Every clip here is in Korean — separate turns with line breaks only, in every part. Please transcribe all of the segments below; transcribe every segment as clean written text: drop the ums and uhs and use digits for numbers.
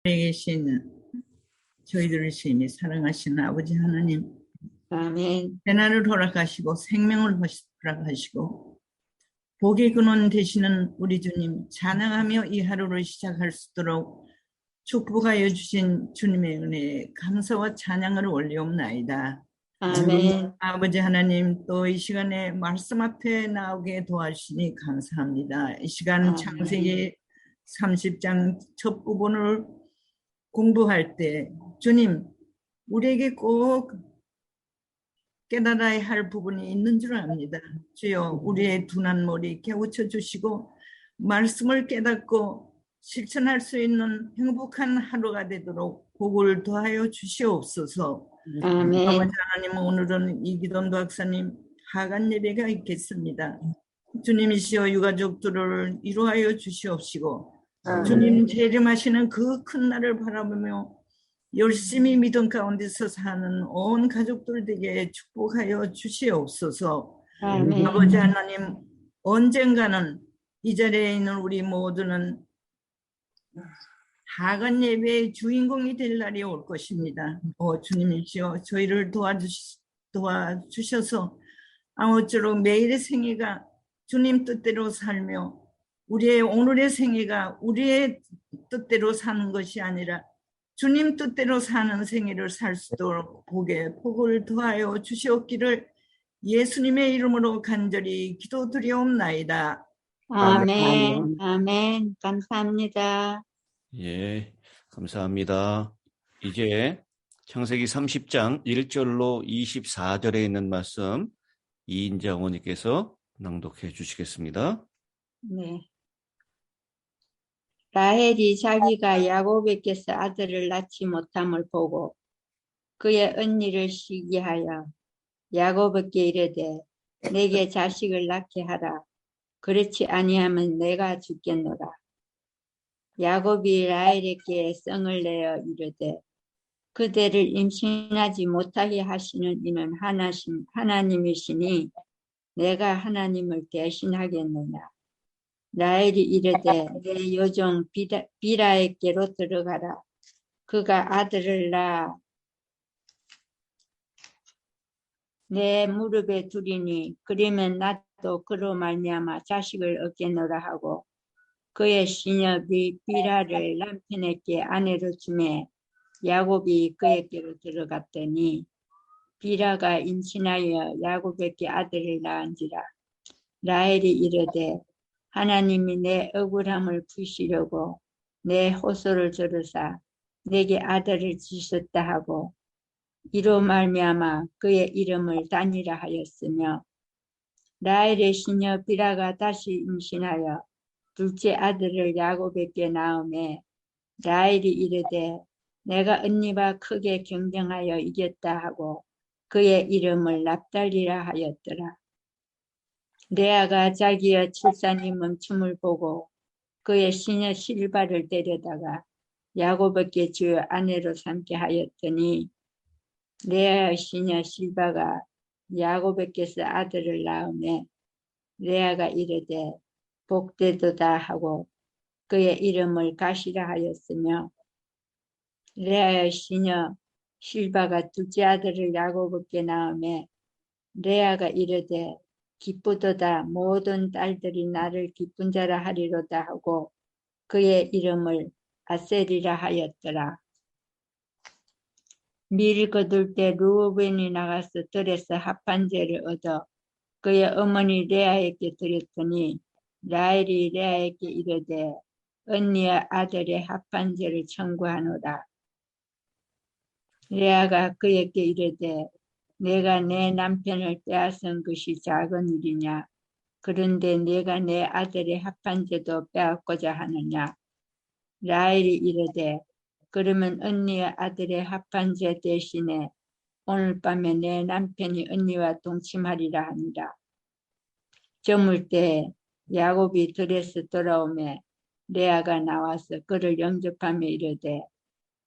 계신 저희들을 심히 사랑하시는 아버지 하나님,
아멘.
재난을 허락하시고 생명을 허락하시고 복의 근원 되시는 우리 주님 찬양하며 이 하루를 시작할 수 있도록 축복하여 주신 주님의 은혜에 감사와 찬양을 올리옵나이다.
아멘.
아버지 하나님, 또 이 시간에 말씀 앞에 나오게 도와주시니 감사합니다. 이 시간
아멘.
창세기 30장 첫 부분을 공부할 때 주님, 우리에게 꼭 깨달아야 할 부분이 있는 줄 압니다. 주여, 우리의 둔한 머리 깨우쳐 주시고 말씀을 깨닫고 실천할 수 있는 행복한 하루가 되도록 복을 더하여 주시옵소서. 아버지
아멘.
하나님, 오늘은 이기돈 박사님 하간 예배가 있겠습니다. 주님이시여 유가족들을 이루하여 주시옵시고 주님 재림하시는 그 큰 날을 바라보며 열심히 믿음 가운데서 사는 온 가족들에게 축복하여 주시옵소서.
아멘.
아버지 하나님, 언젠가는 이 자리에 있는 우리 모두는 하간 예배의 주인공이 될 날이 올 것입니다. 주님이시여 저희를 도와주셔서 아무쪼록 매일의 생애가 주님 뜻대로 살며 우리의 오늘의 생애가 우리의 뜻대로 사는 것이 아니라 주님 뜻대로 사는 생애를 살 수 있도록 복을 더하여 주시옵기를 예수님의 이름으로 간절히 기도드리옵나이다.
아멘. 아멘. 감사합니다.
예, 감사합니다. 이제 창세기 30장 1절로 24절에 있는 말씀 이인자 어머니께서 낭독해 주시겠습니다.
네. 라헬이 자기가 야곱에게서 아들을 낳지 못함을 보고 그의 언니를 시기하여 야곱에게 이르되 내게 자식을 낳게 하라. 그렇지 아니하면 내가 죽겠노라. 야곱이 라헬에게 성을 내어 이르되 그대를 임신하지 못하게 하시는 이는 하나님이시니 내가 하나님을 대신하겠느냐. 라헬이 이르되 내 요종 비라에게로 들어가라. 그가 아들을 낳아 내 무릎에 두리니 그러면 나도 그로 말미암아 자식을 얻겠노라 하고 그의 시녀 비라를 남편에게 아내로 주매 야곱이 그에게로 들어갔더니 비라가 임신하여 야곱에게 아들을 낳은지라. 라헬이 이르되 하나님이 내 억울함을 푸시려고 내 호소를 들으사 내게 아들을 주셨다 하고 이로 말미암아 그의 이름을 단이라 하였으며 라헬의 시녀 비라가 다시 임신하여 둘째 아들을 야곱에게 낳음에 라헬이 이르되 내가 언니와 크게 경쟁하여 이겼다 하고 그의 이름을 납달리라 하였더라. 레아가 자기의 출산이 멈춤을 보고 그의 시녀 실바를 데려다가 야곱에게 주어 아내로 삼게 하였더니 레아의 시녀 실바가 야곱에게서 아들을 낳음에 레아가 이르되 복되도다 하고 그의 이름을 가시라 하였으며 레아의 시녀 실바가 둘째 아들을 야곱에게 낳음에 레아가 이르되 기쁘도다 모든 딸들이 나를 기쁜 자라 하리로다 하고 그의 이름을 아셀이라 하였더라. 밀 거둘 때 루벤이 나가서 들에서 합판제를 얻어 그의 어머니 레아에게 드렸더니 라헬이 레아에게 이르되 언니의 아들의 합판제를 청구하노라. 레아가 그에게 이르되 내가 내 남편을 빼앗은 것이 작은 일이냐. 그런데 내가 내 아들의 합판제도 빼앗고자 하느냐. 라헬이 이르되 그러면 언니의 아들의 합판제 대신에 오늘 밤에 내 남편이 언니와 동침하리라 하니라. 저물 때 야곱이 들에서 돌아오매 레아가 나와서 그를 영접하며 이르되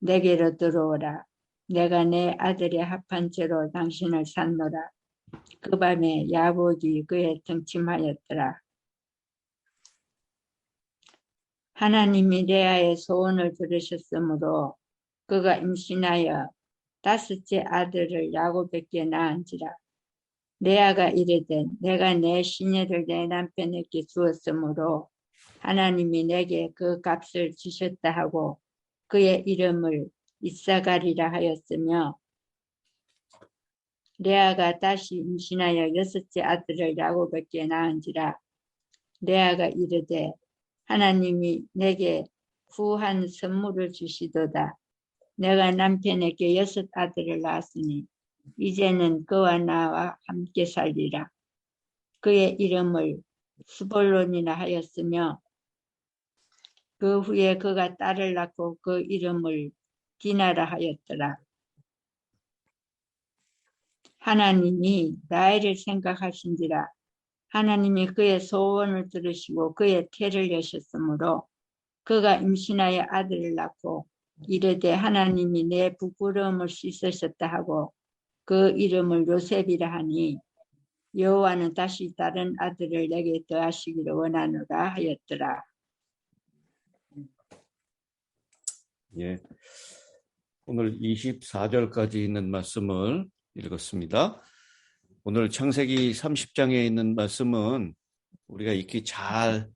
내게로 들어오라. 내가 내 아들의 합판죄로 당신을 샀노라. 그 밤에 야곱이 그에 동침하였더라. 하나님이 레아의 소원을 들으셨으므로 그가 임신하여 다섯째 아들을 야곱에게 낳은지라. 레아가 이르되 내가 내 시녀를 내 남편에게 주었으므로 하나님이 내게 그 값을 주셨다 하고 그의 이름을 이사가리라 하였으며, 레아가 다시 임신하여 여섯째 아들을 야곱에게 낳은지라. 레아가 이르되 하나님이 내게 후한 선물을 주시도다. 내가 남편에게 여섯 아들을 낳았으니 이제는 그와 나와 함께 살리라. 그의 이름을 스볼론이라 하였으며, 그 후에 그가 딸을 낳고 그 이름을 디나라 하였더라. 하나님이 라헬을 생각하신지라. 하나님이 그의 소원을 들으시고 그의 태를 여셨으므로 그가 임신하여 아들을 낳고 이르되 하나님이 내 부끄러움을 씻으셨다 하고 그 이름을 요셉이라 하니, 여호와는 다시 다른 아들을 내게 더하시기를 원하노라 하였더라.
예. 오늘 24절까지 있는 말씀을 읽었습니다. 오늘 창세기 30장에 있는 말씀은 우리가 익히 잘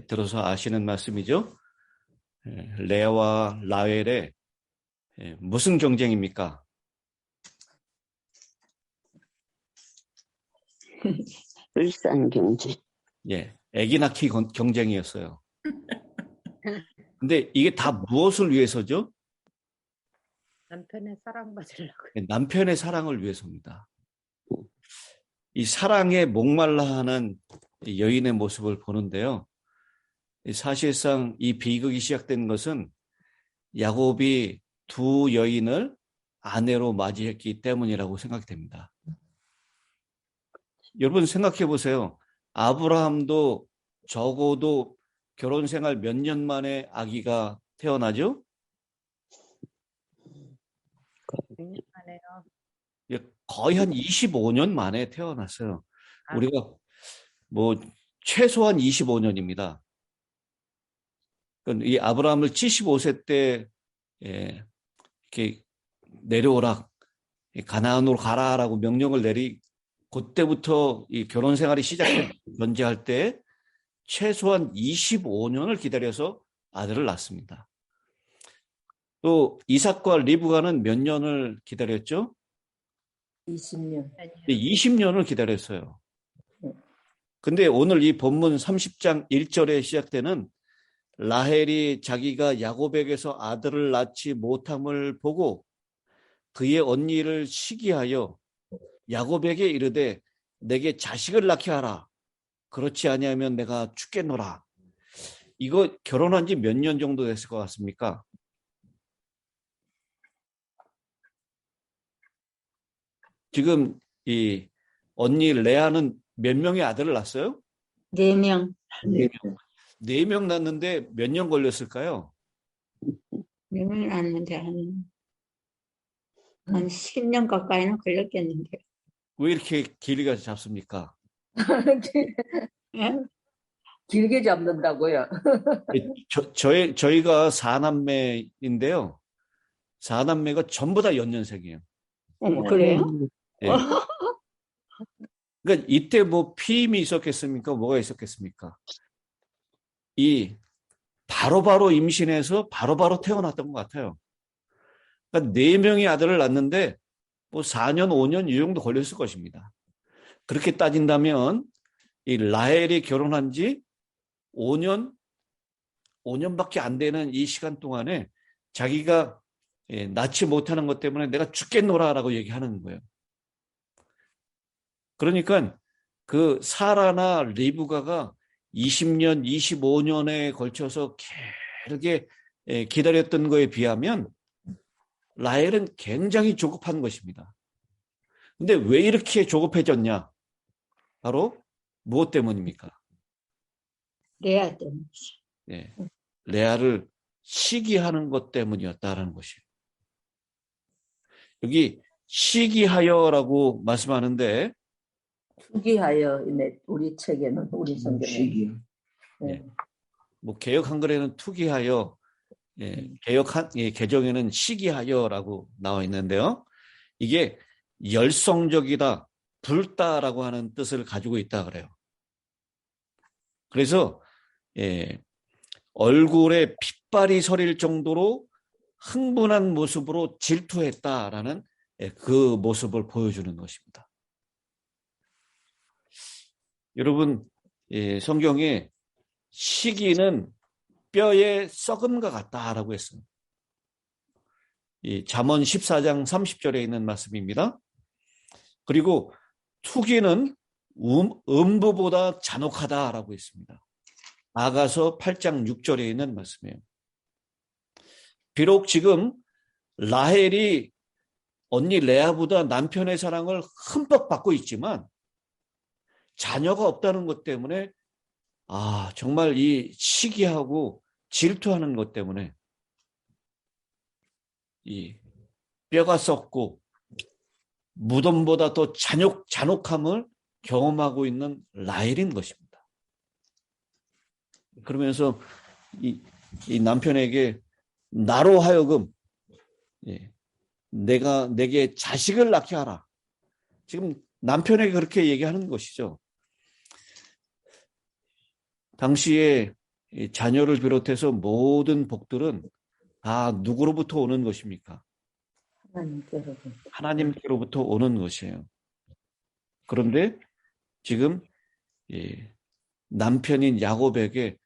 들어서 아시는 말씀이죠. 레아와 라헬의 무슨 경쟁입니까?
불쌍 경제.
예, 아기 낳기 경쟁이었어요. 근데 이게 다 무엇을 위해서죠?
남편의 사랑받으려고.
남편의 사랑을 위해서입니다. 이 사랑에 목말라하는 여인의 모습을 보는데요. 사실상 이 비극이 시작된 것은 야곱이 두 여인을 아내로 맞이했기 때문이라고 생각이 됩니다. 여러분 생각해 보세요. 아브라함도 적어도 결혼 생활 몇 년 만에 아기가 태어나죠?
6년 만에요.
거의 한 25년 만에 태어났어요. 우리가 뭐 최소한 25년입니다. 이 아브라함을 75세 때 이렇게 내려오라, 가나안으로 가라라고 명령을 그때부터 이 결혼 생활이 시작된 전제할 때 최소한 25년을 기다려서 아들을 낳습니다. 또 이삭과 리브가는 몇 년을 기다렸죠?
20년.
20년을 기다렸어요. 근데 오늘 이 본문 30장 1절에 시작되는 라헬이 자기가 야곱에게서 아들을 낳지 못함을 보고 그의 언니를 시기하여 야곱에게 이르되 내게 자식을 낳게 하라. 그렇지 아니하면 내가 죽겠노라. 이거 결혼한 지 몇 년 정도 됐을 것 같습니까? 지금 이 언니 레아는 몇 명의 아들을 낳았어요?
4명.
4명 낳았는데 몇 년 걸렸을까요?
4명이 낳았는데 한 10년 가까이는 걸렸겠는데.
왜 이렇게 길이가 잡습니까?
예?
길게 잡는다고요.
저희가 4남매인데요. 4남매가 전부 다 연년생이에요.
그래요?
예. 그러니까 이때 뭐 피임이 있었겠습니까? 뭐가 있었겠습니까? 이 바로바로 임신해서 바로바로 태어났던 것 같아요. 그러니까 4명의 아들을 낳는데 뭐 4년, 5년 이 정도 걸렸을 것입니다. 그렇게 따진다면 이 라헬이 결혼한 지 5년밖에 안 되는 이 시간 동안에 자기가 낳지 못하는 것 때문에 내가 죽겠노라라고 얘기하는 거예요. 그러니까 그 사라나 리브가가 20년, 25년에 걸쳐서 길게 기다렸던 거에 비하면 라헬은 굉장히 조급한 것입니다. 근데 왜 이렇게 조급해졌냐? 바로 무엇 때문입니까?
레아 때문에.
네, 레아를 시기하는 것 때문이었다라는 것이에요. 여기 시기하여라고 말씀하는데
시기하여 우리 책에는 우리 성경에
네. 뭐 개역 한글에는 투기하여, 개정에는 시기하여라고 나와 있는데요. 이게 열성적이다, 붉다라고 하는 뜻을 가지고 있다 그래요. 그래서 얼굴에 핏발이 서릴 정도로 흥분한 모습으로 질투했다라는 그 모습을 보여주는 것입니다. 여러분, 성경에 시기는 뼈에 썩음과 같다라고 했습니다. 이 잠언 14장 30절에 있는 말씀입니다. 그리고 투기는 음부보다 잔혹하다라고 했습니다. 아가서 8장 6절에 있는 말씀이에요. 비록 지금 라헬이 언니 레아보다 남편의 사랑을 흠뻑 받고 있지만 자녀가 없다는 것 때문에 정말 이 시기하고 질투하는 것 때문에 이 뼈가 썩고 무덤보다 더 잔혹함을 경험하고 있는 라헬인 것입니다. 그러면서 이 남편에게 나로 하여금 내게 자식을 낳게 하라. 지금 남편에게 그렇게 얘기하는 것이죠. 당시에 자녀를 비롯해서 모든 복들은 다 누구로부터 오는 것입니까? 하나님께로부터 오는 것이에요. 그런데 지금 남편인 야곱에게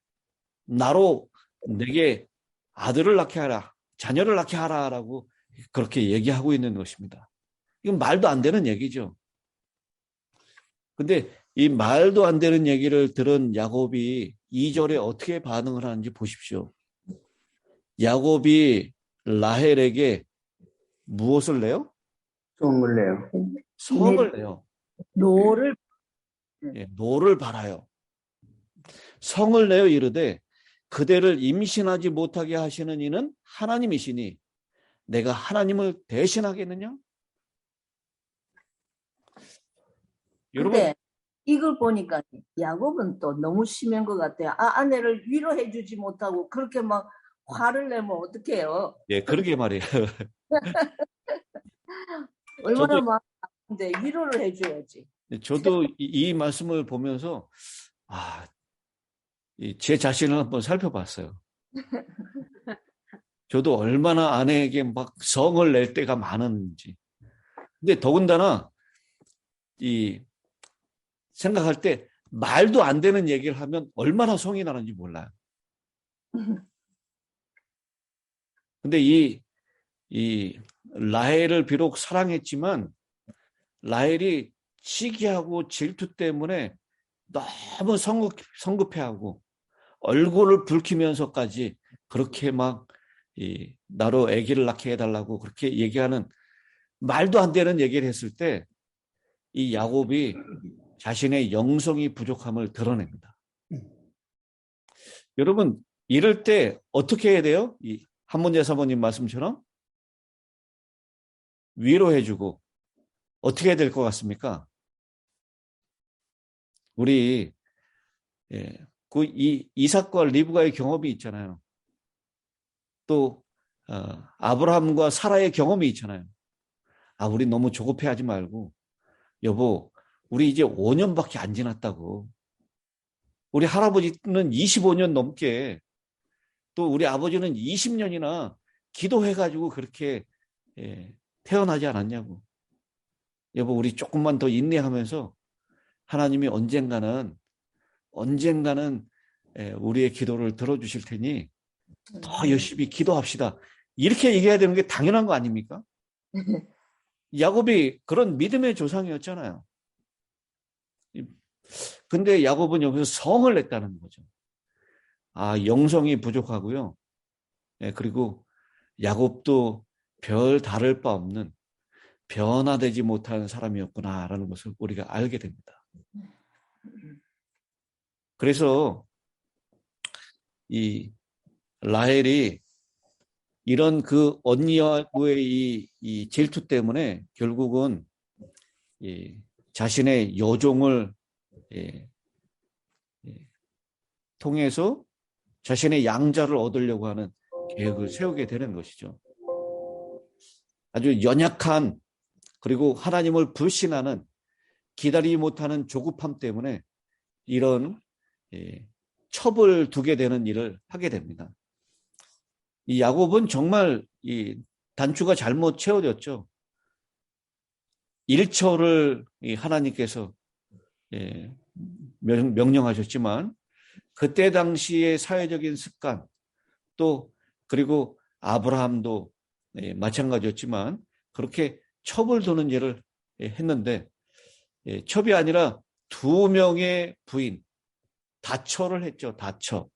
나로 내게 아들을 낳게 하라, 자녀를 낳게 하라라고 그렇게 얘기하고 있는 것입니다. 이건 말도 안 되는 얘기죠. 근데 이 말도 안 되는 얘기를 들은 야곱이 2절에 어떻게 반응을 하는지 보십시오. 야곱이 라헬에게 무엇을 내요?
성을 내요.
성을 내요.
노를
노를 바라요. 성을 내어 이르되 그대를 임신하지 못하게 하시는 이는 하나님이시니 내가 하나님을 대신하겠느냐? 여러분,
근데 이걸 보니까 야곱은 또 너무 심한 것 같아요. 아내를 위로해 주지 못하고 그렇게 막 화를 내면 어떡해요?
그러게 말이에요.
얼마나 마음인데 위로를 해줘야지.
저도 이 말씀을 보면서 제 자신을 한번 살펴봤어요. 저도 얼마나 아내에게 막 성을 낼 때가 많은지. 근데 더군다나 생각할 때 말도 안 되는 얘기를 하면 얼마나 성이 나는지 몰라요. 근데 이 라헬을 비록 사랑했지만 라헬이 시기하고 질투 때문에 너무 성급해하고 얼굴을 붉히면서까지 그렇게 막 나로 아기를 낳게 해달라고 그렇게 얘기하는 말도 안 되는 얘기를 했을 때 이 야곱이 자신의 영성이 부족함을 드러냅니다. 여러분, 이럴 때 어떻게 해야 돼요? 이 한문재 사모님 말씀처럼 위로해주고 어떻게 해야 될 것 같습니까? 우리 이삭과 리브가의 경험이 있잖아요. 또 아브라함과 사라의 경험이 있잖아요. 우리 너무 조급해하지 말고 여보, 우리 이제 5년밖에 안 지났다고. 우리 할아버지는 25년 넘게 또 우리 아버지는 20년이나 기도해가지고 그렇게 태어나지 않았냐고. 여보, 우리 조금만 더 인내하면서 하나님이 언젠가는 우리의 기도를 들어주실 테니 더 열심히 기도합시다. 이렇게 얘기해야 되는 게 당연한 거 아닙니까? 야곱이 그런 믿음의 조상이었잖아요. 근데 야곱은 여기서 성을 냈다는 거죠. 영성이 부족하고요. 그리고 야곱도 별 다를 바 없는 변화되지 못하는 사람이었구나라는 것을 우리가 알게 됩니다. 그래서 이 라헬이 이런 그 언니와의 이 질투 때문에 결국은 자신의 여종을 통해서 자신의 양자를 얻으려고 하는 계획을 세우게 되는 것이죠. 아주 연약한, 그리고 하나님을 불신하는, 기다리지 못하는 조급함 때문에 이런 첩을 두게 되는 일을 하게 됩니다. 이 야곱은 정말 이 단추가 잘못 채워졌죠. 1초를 하나님께서 명령하셨지만 그때 당시의 사회적인 습관, 또 그리고 아브라함도 마찬가지였지만 그렇게 첩을 두는 일을 했는데, 첩이 아니라 2명의 부인, 다처를 했죠. 다처.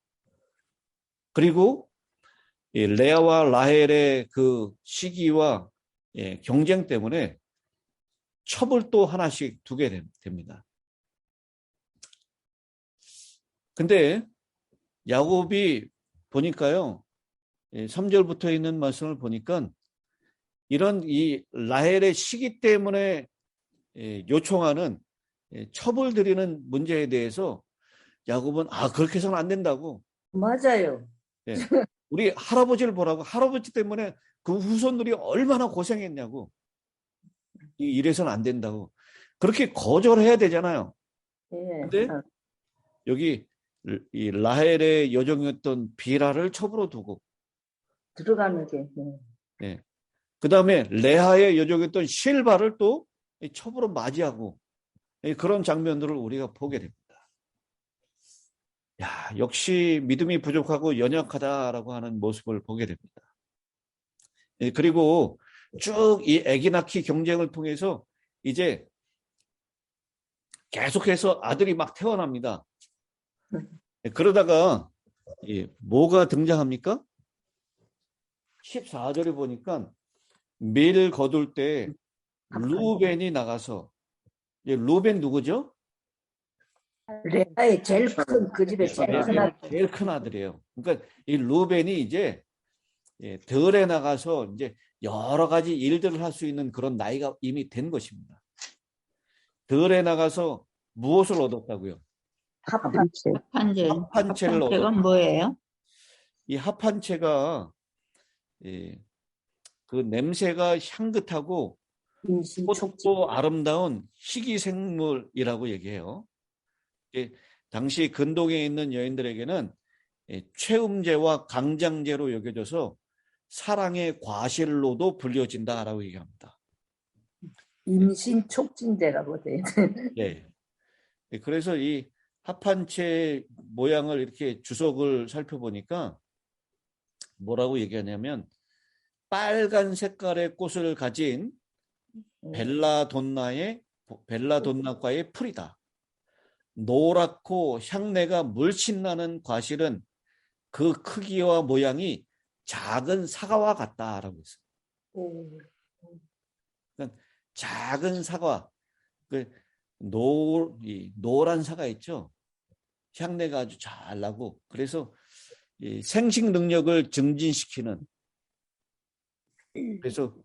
그리고 레아와 라헬의 그 시기와 경쟁 때문에 첩을 또 하나씩 두게 됩니다. 근데 야곱이 보니까요, 3절부터 있는 말씀을 보니까 이런 이 라헬의 시기 때문에 요청하는 첩을 드리는 문제에 대해서 야곱은 그렇게 해서는 안 된다고.
맞아요.
우리 할아버지를 보라고. 할아버지 때문에 그 후손들이 얼마나 고생했냐고. 이래서는 안 된다고. 그렇게 거절해야 되잖아요. 근데 여기 이 라헬의 여종이었던 비라를 첩으로 두고
들어가는 게.
그 다음에 레아의 여종이었던 실바를 또 첩으로 맞이하고 그런 장면들을 우리가 보게 됩니다. 역시 믿음이 부족하고 연약하다라고 하는 모습을 보게 됩니다. 그리고 쭉 이 아기 낳기 경쟁을 통해서 이제 계속해서 아들이 막 태어납니다. 그러다가 뭐가 등장합니까? 14절에 보니까 밀 거둘 때 루벤이 나가서, 루벤 누구죠?
레아의 제일 큰, 그 집의 제일 큰 아들.
제일 큰 아들이에요. 그러니까 이 루벤이 이제 들에 나가서 이제 여러 가지 일들을 할 수 있는 그런 나이가 이미 된 것입니다. 들에 나가서 무엇을 얻었다고요?
합한채.
합한채를 얻었다.
합한채가 뭐예요?
이 합한채가 그 냄새가 향긋하고 꽃도 아름다운 희귀생물이라고 얘기해요. 당시 근동에 있는 여인들에게는 최음제와 강장제로 여겨져서 사랑의 과실로도 불려진다라고 얘기합니다.
임신 촉진제라고 돼.
네. 그래서 이 합한채 모양을 이렇게 주석을 살펴보니까 뭐라고 얘기하냐면 빨간 색깔의 꽃을 가진 벨라돈나과의 풀이다. 노랗고 향내가 물씬 나는 과실은 그 크기와 모양이 작은 사과와 같다라고 했어요. 그러니까 작은 사과, 노란 사과 있죠. 향내가 아주 잘 나고, 그래서 이 생식 능력을 증진시키는, 그래서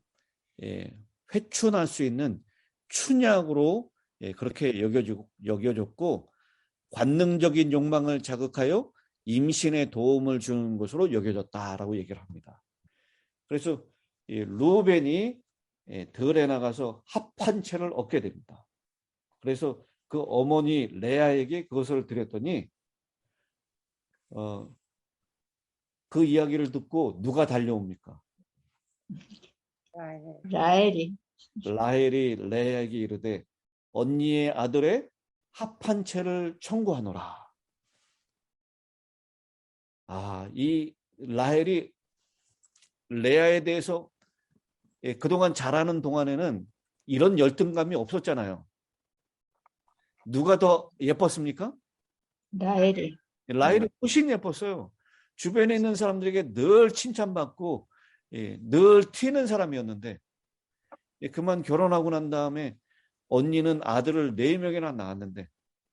회춘할 수 있는 춘약으로 그렇게 여겨졌고, 관능적인 욕망을 자극하여 임신에 도움을 주는 것으로 여겨졌다라고 얘기를 합니다. 그래서 루벤이 들에 나가서 합한채를 얻게 됩니다. 그래서 그 어머니 레아에게 그것을 드렸더니 그 이야기를 듣고 누가 달려옵니까?
라헬이.
라헬이 레아에게 이르되 언니의 아들의 합한채를 청구하노라. 이 라헬이 레아에 대해서 그동안 자라는 동안에는 이런 열등감이 없었잖아요. 누가 더 예뻤습니까?
라헬이.
라헬이 훨씬 예뻤어요. 주변에 있는 사람들에게 늘 칭찬받고 늘 튀는 사람이었는데 그만 결혼하고 난 다음에 언니는 아들을 4명이나 낳았는데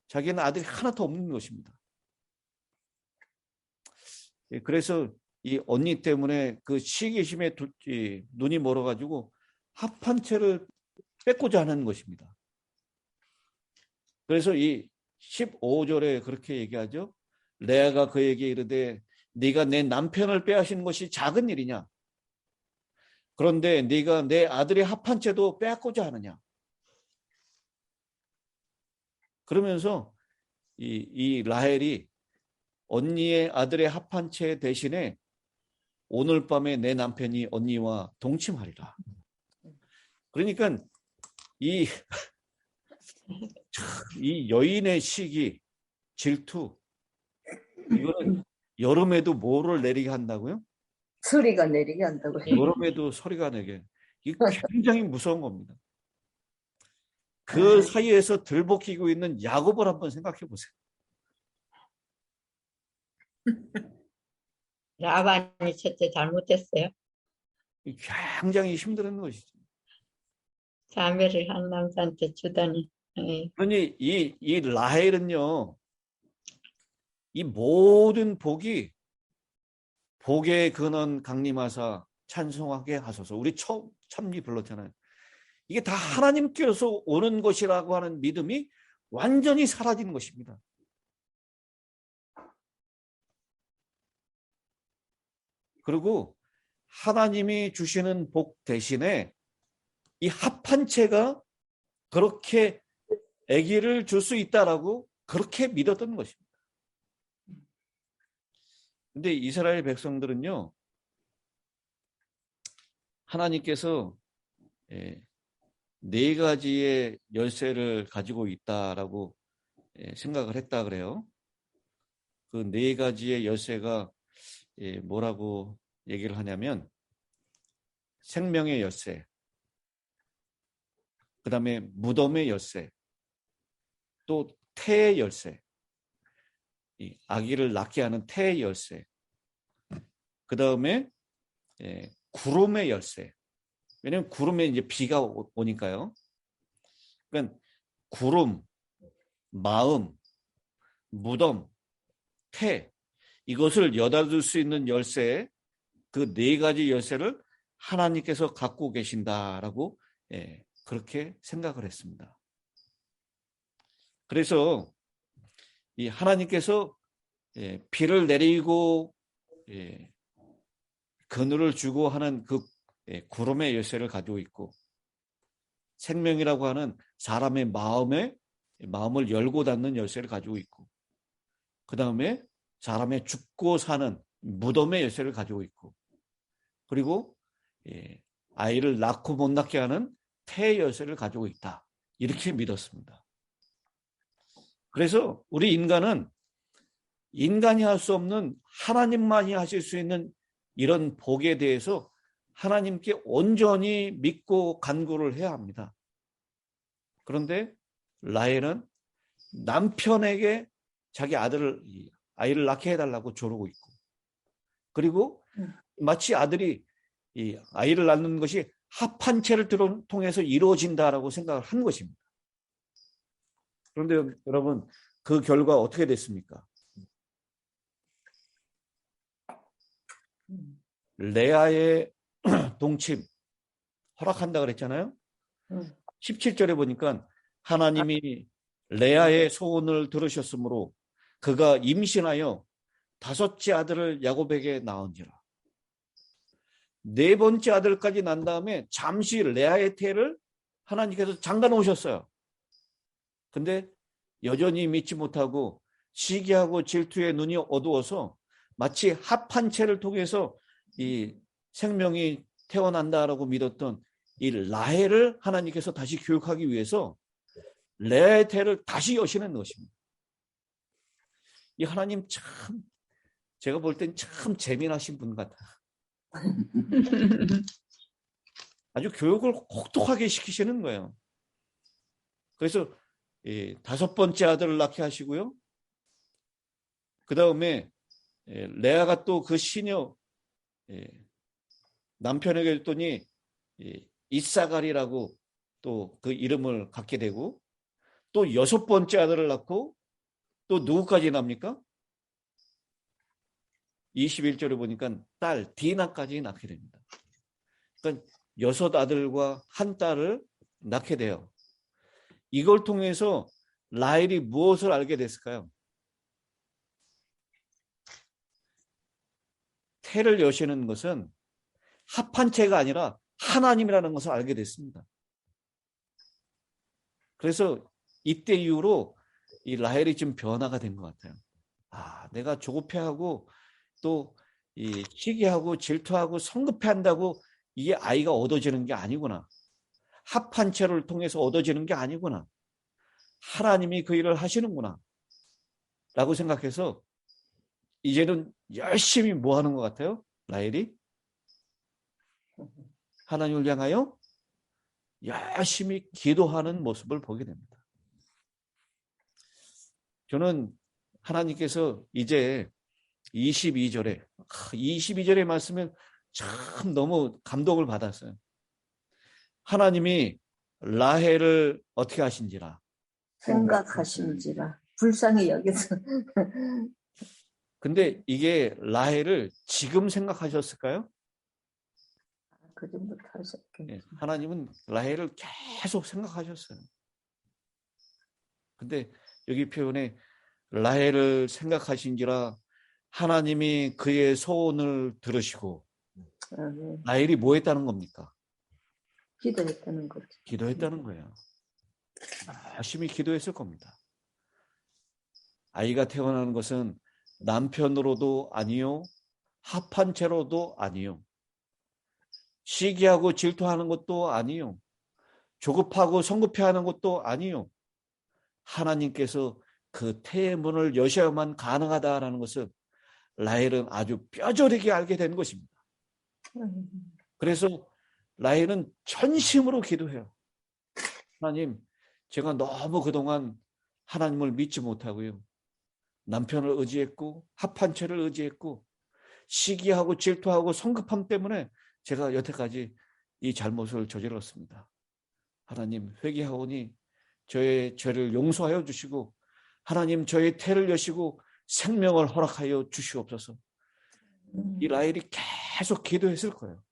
자기는 아들이 하나도 없는 것입니다. 그래서 이 언니 때문에 그 시기심에 눈이 멀어가지고 합한채를 뺏고자 하는 것입니다. 그래서 이 15절에 그렇게 얘기하죠. 레아가 그에게 이르되 네가 내 남편을 빼앗은 것이 작은 일이냐? 그런데 네가 내 아들의 합한 채도 빼앗고자 하느냐? 그러면서 이 라헬이 언니의 아들의 합한 채 대신에 오늘 밤에 내 남편이 언니와 동침하리라. 그러니까 이 여인의 시기, 질투, 이거는 여름에도 뭐를 내리게 한다고요?
소리가 내리게 한다고 해요.
여름에도 소리가 내게. 이게 굉장히 무서운 겁니다. 그 사이에서 들볶이고 있는 야곱을 한번 생각해 보세요.
라반이 첫째 잘못했어요.
굉장히 힘들었는 것이죠.
자매를 한 남자한테 주다니. 예.
그러니 이 라헬은요, 이 모든 복이 복의 근원 강림하사 찬송하게 하소서. 우리 참리 불렀잖아요. 이게 다 하나님께서 오는 것이라고 하는 믿음이 완전히 사라지는 것입니다. 그리고 하나님이 주시는 복 대신에 이 합한 채가 그렇게 아기를 줄 수 있다라고 그렇게 믿었던 것입니다. 근데 이스라엘 백성들은요, 하나님께서 네 가지의 열쇠를 가지고 있다라고 생각을 했다 그래요. 그 네 가지의 열쇠가 뭐라고 얘기를 하냐면 생명의 열쇠, 그 다음에 무덤의 열쇠, 또 태의 열쇠, 이 아기를 낳게 하는 태의 열쇠, 그 다음에 구름의 열쇠. 왜냐하면 구름에 이제 비가 오니까요. 그러니까 구름, 마음, 무덤, 태, 이것을 여닫을 수 있는 열쇠, 그 네 가지 열쇠를 하나님께서 갖고 계신다라고 그렇게 생각을 했습니다. 그래서 이 하나님께서 비를 내리고 그늘을 주고 하는 그 구름의 열쇠를 가지고 있고, 생명이라고 하는 사람의 마음을 열고 닫는 열쇠를 가지고 있고, 그 다음에 사람의 죽고 사는 무덤의 열쇠를 가지고 있고, 그리고 아이를 낳고 못 낳게 하는 태의 열쇠를 가지고 있다. 이렇게 믿었습니다. 그래서 우리 인간은 인간이 할 수 없는 하나님만이 하실 수 있는 이런 복에 대해서 하나님께 온전히 믿고 간구를 해야 합니다. 그런데 라헬은 남편에게 자기 아이를 낳게 해달라고 조르고 있고, 그리고 마치 아들이 이 아이를 낳는 것이 합한 채를 통해서 이루어진다라고 생각을 한 것입니다. 그런데 여러분, 그 결과 어떻게 됐습니까? 레아의 동침 허락한다 그랬잖아요. 17절에 보니까 하나님이 레아의 소원을 들으셨으므로 그가 임신하여 5째 아들을 야곱에게 낳은지라. 4번째 아들까지 난 다음에 잠시 레아의 태를 하나님께서 잠가 놓으셨어요. 근데 여전히 믿지 못하고 시기하고 질투의 눈이 어두워서 마치 합한 채를 통해서 이 생명이 태어난다라고 믿었던 이 라헬을 하나님께서 다시 교육하기 위해서 레아의 태를 다시 여시는 것입니다. 이 하나님 참, 제가 볼 땐 참 재미나신 분 같아요. 아주 교육을 혹독하게 시키시는 거예요. 그래서 5번째 아들을 낳게 하시고요. 그 다음에 레아가 또 그 시녀 남편에게 줬더니 이사갈이라고 또 그 이름을 갖게 되고, 또 6번째 아들을 낳고 또 누구까지 납니까? 21절에 보니까 딸 디나까지 낳게 됩니다. 그러니까 6 아들과 1 딸을 낳게 돼요. 이걸 통해서 라헬이 무엇을 알게 됐을까요? 태를 여시는 것은 합한체가 아니라 하나님이라는 것을 알게 됐습니다. 그래서 이때 이후로 이 라헬이 좀 변화가 된 것 같아요. 아, 내가 조급해하고 또 이 시기하고 질투하고 성급해한다고 이게 아이가 얻어지는 게 아니구나. 합한체를 통해서 얻어지는 게 아니구나. 하나님이 그 일을 하시는구나. 라고 생각해서 이제는 열심히 뭐 하는 것 같아요? 라헬이? 하나님을 향하여 열심히 기도하는 모습을 보게 됩니다. 저는 하나님께서 이제 22절의 말씀을 참 너무 감동을 받았어요. 하나님이 라헬을 어떻게 하신지라.
생각하신지라. 불쌍히 여기서.
근데 이게 라헬을 지금 생각하셨을까요?
그 전부터 하셨겠네.
예, 하나님은 라헬을 계속 생각하셨어요. 근데 여기 표현에 라헬을 생각하신지라 하나님이 그의 소원을 들으시고
아멘.
라헬이 뭐 했다는 겁니까?
기도했다는 거죠.
기도했다는 거예요. 열심히 기도했을 겁니다. 아이가 태어나는 것은 남편으로도 아니요, 합한 채로도 아니요, 시기하고 질투하는 것도 아니요, 조급하고 성급해하는 것도 아니요. 하나님께서 그 태의 문을 여셔야만 가능하다라는 것을 라헬은 아주 뼈저리게 알게 된 것입니다. 그래서 라헬은 전심으로 기도해요. 하나님, 제가 너무 그동안 하나님을 믿지 못하고요. 남편을 의지했고 합한 채를 의지했고 시기하고 질투하고 성급함 때문에 제가 여태까지 이 잘못을 저질렀습니다. 하나님, 회개하오니 저의 죄를 용서하여 주시고 하나님, 저의 태를 여시고 생명을 허락하여 주시옵소서. 이 라헬이 계속 기도했을 거예요.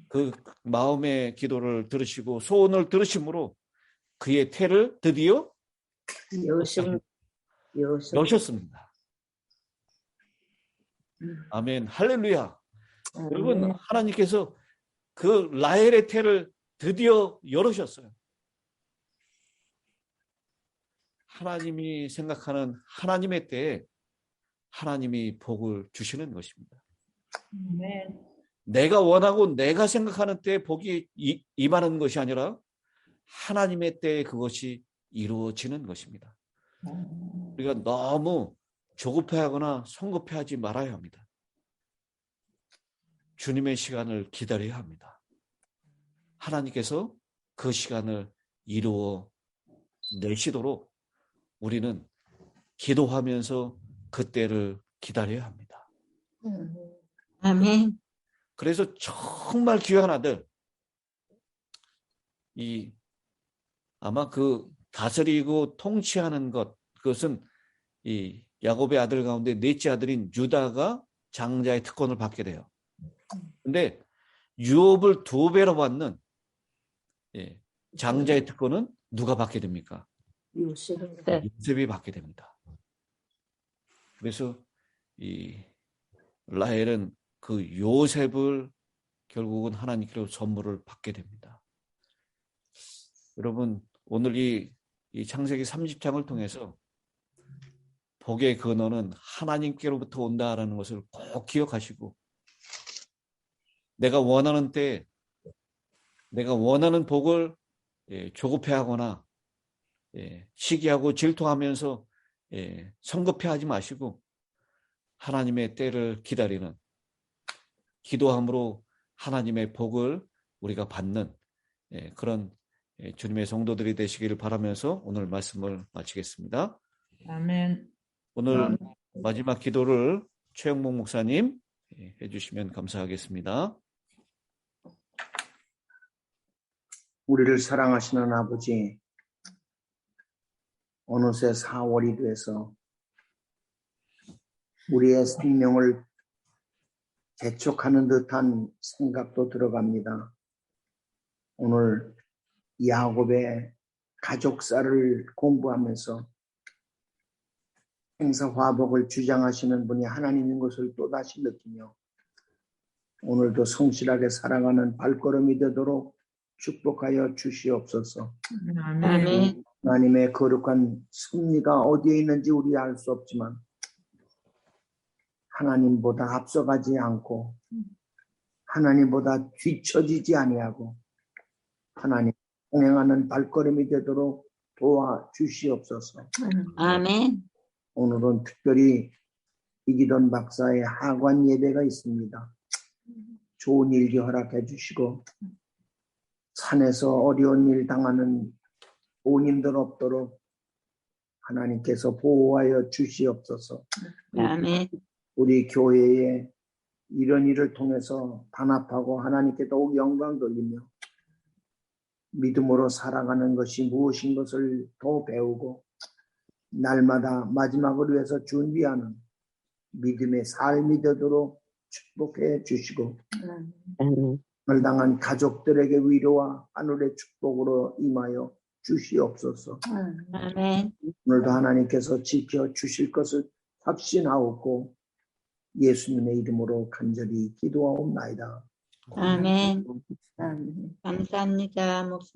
그 마음의 기도를 들으시고 소원을 들으심으로 그의 태를 드디어 여셨습니다. 아멘, 할렐루야. 여러분, 하나님께서 그 라헬의 태를 드디어 열으셨어요. 하나님이 생각하는 하나님의 때에 하나님이 복을 주시는 것입니다. 내가 원하고 내가 생각하는 때에 복이 임하는 것이 아니라 하나님의 때에 그것이 이루어지는 것입니다. 우리가 너무 조급해하거나 성급해하지 말아야 합니다. 주님의 시간을 기다려야 합니다. 하나님께서 그 시간을 이루어 내시도록 우리는 기도하면서 그 때를 기다려야 합니다.
아멘.
그래서 정말 귀한 아들, 아마 그 다스리고 통치하는 것, 그것은 이 야곱의 아들 가운데 넷째 아들인 유다가 장자의 특권을 받게 돼요. 근데 유업을 2배로 받는 장자의 특권은 누가 받게 됩니까? 요셉이 받게 됩니다. 그래서 이 라헬은 그 요셉을 결국은 하나님께로 선물을 받게 됩니다. 여러분, 오늘 이 창세기 30장을 통해서 복의 근원은 하나님께로부터 온다라는 것을 꼭 기억하시고, 내가 원하는 때 내가 원하는 복을 조급해하거나 시기하고 질투하면서 성급해하지 마시고 하나님의 때를 기다리는, 기도함으로 하나님의 복을 우리가 받는 그런 주님의 성도들이 되시기를 바라면서 오늘 말씀을 마치겠습니다.
아멘.
오늘 마지막 기도를 최영목 목사님 해주시면 감사하겠습니다.
우리를 사랑하시는 아버지, 어느새 4월이 돼서 우리의 생명을 재촉하는 듯한 생각도 들어갑니다. 오늘 야곱의 가족사를 공부하면서 행사화복을 주장하시는 분이 하나님인 것을 또다시 느끼며 오늘도 성실하게 살아가는 발걸음이 되도록 축복하여 주시옵소서.
아멘.
하나님의 거룩한 섭리가 어디에 있는지 우리 알 수 없지만 하나님보다 앞서가지 않고 하나님보다 뒤처지지 아니하고 하나님 동행하는 발걸음이 되도록 도와주시옵소서.
아멘.
오늘은 특별히 이기돈 박사의 하관 예배가 있습니다. 좋은 일기 허락해 주시고 산에서 어려운 일 당하는 부모님들 없도록 하나님께서 보호하여 주시옵소서.
아멘.
우리 교회에 이런 일을 통해서 단합하고 하나님께 더욱 영광 돌리며 믿음으로 살아가는 것이 무엇인 것을 더 배우고 날마다 마지막을 위해서 준비하는 믿음의 삶이 되도록 축복해 주시고 오늘 당한 가족들에게 위로와 하늘의 축복으로 임하여 주시옵소서.
아멘.
오늘도 하나님께서 지켜 주실 것을 확신하옵고 예수님의 이름으로 간절히 기도하옵나이다.
아멘.
아멘.
감사합니다, 목사님.